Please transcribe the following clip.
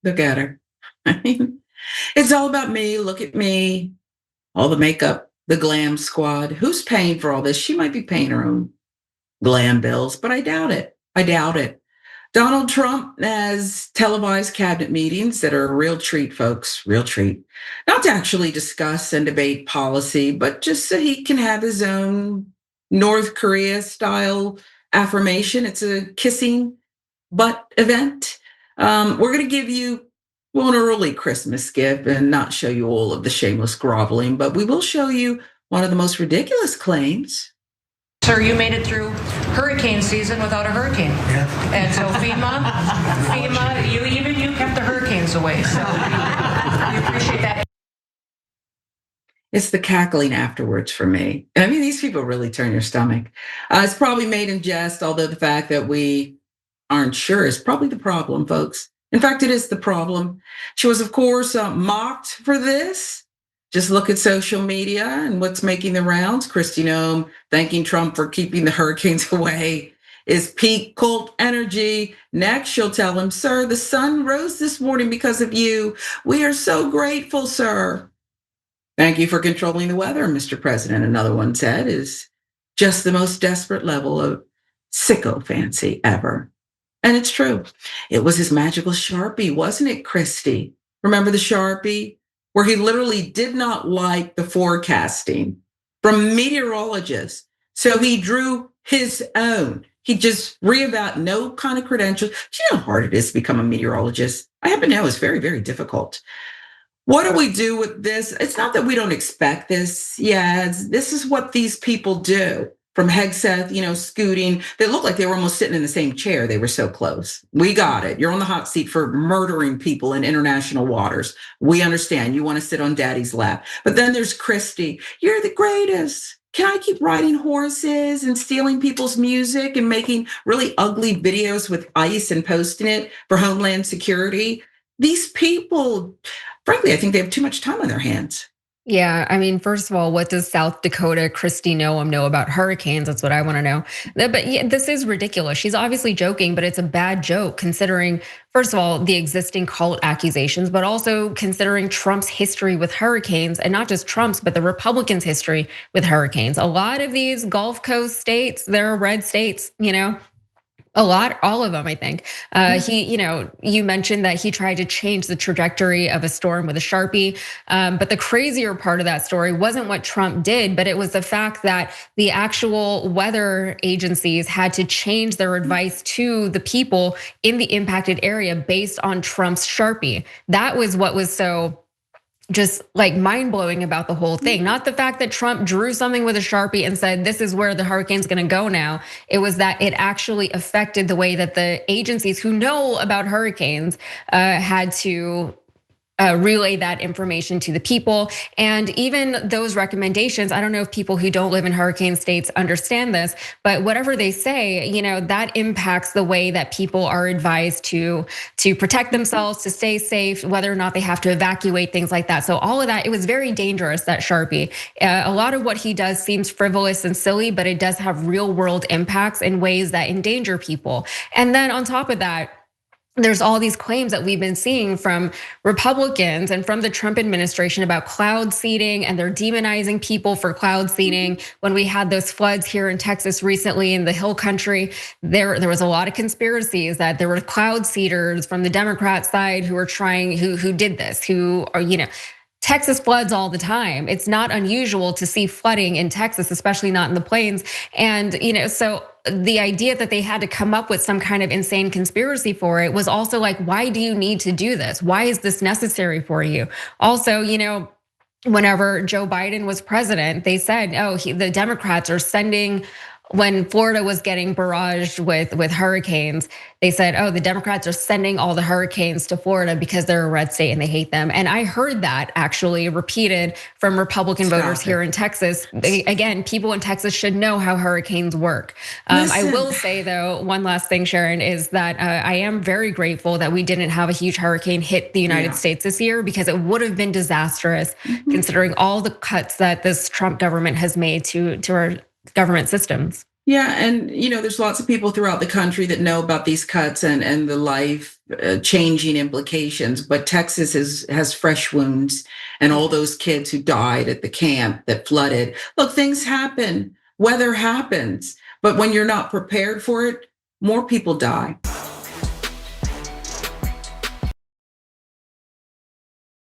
Look at her. I mean, it's all about me. Look at me. All the makeup, the glam squad. Who's paying for all this? She might be paying her own glam bills, but I doubt it. I doubt it. Donald Trump has televised cabinet meetings that are a real treat, folks, real treat. Not to actually discuss and debate policy, but just so he can have his own North Korea style affirmation. It's a kissing butt event. We're going to give you, well, an early Christmas gift and not show you all of the shameless groveling, but we will show you one of the most ridiculous claims. Sir, you made it through hurricane season without a hurricane. Yeah. And so FEMA, you kept the hurricanes away. So we appreciate that. It's the cackling afterwards for me. I mean, these people really turn your stomach. It's probably made in jest, although the fact that we aren't sure is probably the problem, folks. In fact, it is the problem. She was, of course, mocked for this. Just look at social media and what's making the rounds. Kristi Noem thanking Trump for keeping the hurricanes away is peak cult energy. Next, she'll tell him, sir, the sun rose this morning because of you. We are so grateful, sir. Thank you for controlling the weather, Mr. President, another one said, is just the most desperate level of sycophancy ever. And it's true. It was his magical Sharpie, wasn't it, Kristi? Remember the Sharpie? Where he literally did not like the forecasting from meteorologists. So he drew his own. He just no kind of credentials. You know how hard it is to become a meteorologist. I happen to know it's very, very difficult. What do we do with this? It's not that we don't expect this. Yeah, this is what these people do. From Hegseth, scooting. They looked like they were almost sitting in the same chair. They were so close. We got it. You're on the hot seat for murdering people in international waters. We understand. You want to sit on daddy's lap. But then there's Kristi. You're the greatest. Can I keep riding horses and stealing people's music and making really ugly videos with ICE and posting it for Homeland Security? These people, frankly, I think they have too much time on their hands. Yeah, I mean, first of all, what does South Dakota Kristi Noem know about hurricanes? That's what I want to know. But yeah, this is ridiculous. She's obviously joking, but it's a bad joke considering, first of all, the existing cult accusations, but also considering Trump's history with hurricanes, and not just Trump's, but the Republicans' history with hurricanes. A lot of these Gulf Coast states, they're red states, all of them, I think. You mentioned that he tried to change the trajectory of a storm with a Sharpie. But the crazier part of that story wasn't what Trump did, but it was the fact that the actual weather agencies had to change their advice to the people in the impacted area based on Trump's Sharpie. That was what was so just like mind-blowing about the whole thing. Not the fact that Trump drew something with a Sharpie and said, this is where the hurricane's gonna go now. It was that it actually affected the way that the agencies who know about hurricanes had to relay that information to the people. And even those recommendations, I don't know if people who don't live in hurricane states understand this, but whatever they say, that impacts the way that people are advised to protect themselves, to stay safe, whether or not they have to evacuate, things like that. So all of that, it was very dangerous, that Sharpie. A lot of what he does seems frivolous and silly, but it does have real world impacts in ways that endanger people. And then on top of that, there's all these claims that we've been seeing from Republicans and from the Trump administration about cloud seeding, and they're demonizing people for cloud seeding. When we had those floods here in Texas recently in the Hill Country, there was a lot of conspiracies that there were cloud seeders from the Democrat side who were who did this, who are, Texas floods all the time. It's not unusual to see flooding in Texas, especially not in the plains. And, so the idea that they had to come up with some kind of insane conspiracy for it was also like, why do you need to do this? Why is this necessary for you? Also, whenever Joe Biden was president, they said, the Democrats are sending, when Florida was getting barraged with hurricanes, they said, the Democrats are sending all the hurricanes to Florida because they're a red state and they hate them. And I heard that actually repeated from Republican voters here in Texas. Again, people in Texas should know how hurricanes work. I will say though, one last thing, Sharon, is that I am very grateful that we didn't have a huge hurricane hit the United States this year, because it would have been disastrous considering all the cuts that this Trump government has made to our government systems. Yeah, and there's lots of people throughout the country that know about these cuts and the life changing implications. But Texas has fresh wounds, and all those kids who died at the camp that flooded. Look, things happen, weather happens, but when you're not prepared for it, more people die.